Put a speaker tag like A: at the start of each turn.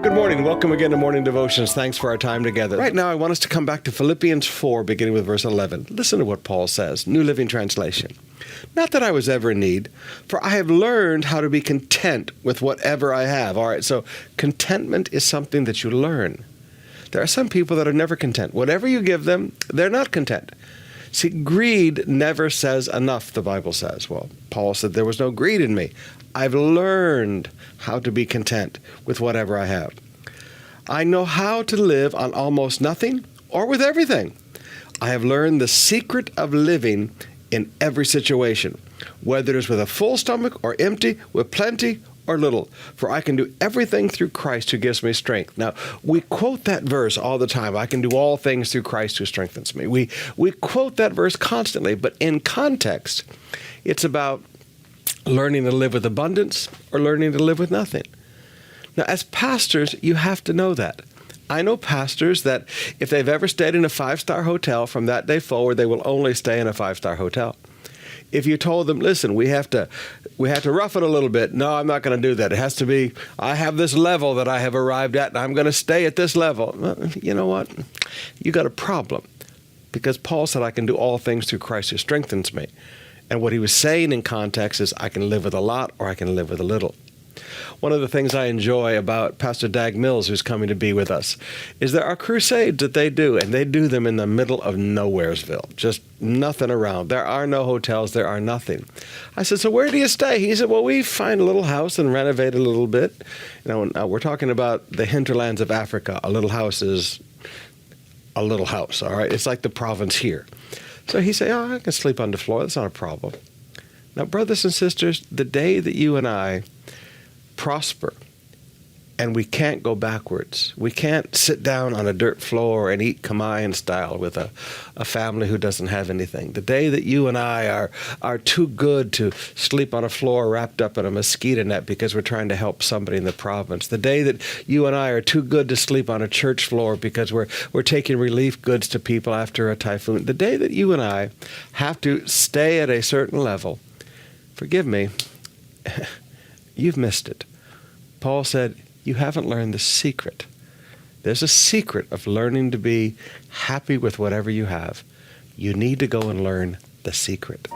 A: Good morning. Welcome again to Morning Devotions. Thanks for our time together. Right now, I want us to come back to Philippians 4, beginning with verse 11. Listen to what Paul says, New Living Translation. Not that I was ever in need, for I have learned how to be content with whatever I have. All right, so contentment is something that you learn. There are some people that are never content. Whatever you give them, they're not content. See, greed never says enough, the Bible says. Well, Paul said there was no greed in me. I've learned how to be content with whatever I have. I know how to live on almost nothing or with everything. I have learned the secret of living in every situation, whether it is with a full stomach or empty, with plenty or little. For I can do everything through Christ who gives me strength. Now, we quote that verse all the time. I can do all things through Christ who strengthens me. We quote that verse constantly, but in context, it's about learning to live with abundance or learning to live with nothing. Now, as pastors, you have to know that. I know pastors that if they've ever stayed in a 5-star hotel, from that day forward, they will only stay in a 5-star hotel. If you told them, listen, we have to rough it a little bit. No, I'm not going to do that. It has to be, I have this level that I have arrived at, and I'm going to stay at this level. Well, you know what? You got a problem. Because Paul said, I can do all things through Christ who strengthens me. And what he was saying in context is, I can live with a lot or I can live with a little. One of the things I enjoy about Pastor Dag Mills, who's coming to be with us, is there are crusades that they do, and they do them in the middle of Nowheresville. Just nothing around. There are no hotels. There are nothing. I said, so where do you stay? He said, well, we find a little house and renovate a little bit. You know, we're talking about the hinterlands of Africa. A little house is a little house, all right? It's like the province here. So he said, I can sleep on the floor. That's not a problem. Now, brothers and sisters, the day that you and I prosper and we can't go backwards, we can't sit down on a dirt floor and eat Kamayan style with a family who doesn't have anything. The day that you and I are too good to sleep on a floor wrapped up in a mosquito net because we're trying to help somebody in the province. The day that you and I are too good to sleep on a church floor because we're taking relief goods to people after a typhoon. The day that you and I have to stay at a certain level, forgive me, you've missed it. Paul said, you haven't learned the secret. There's a secret of learning to be happy with whatever you have. You need to go and learn the secret.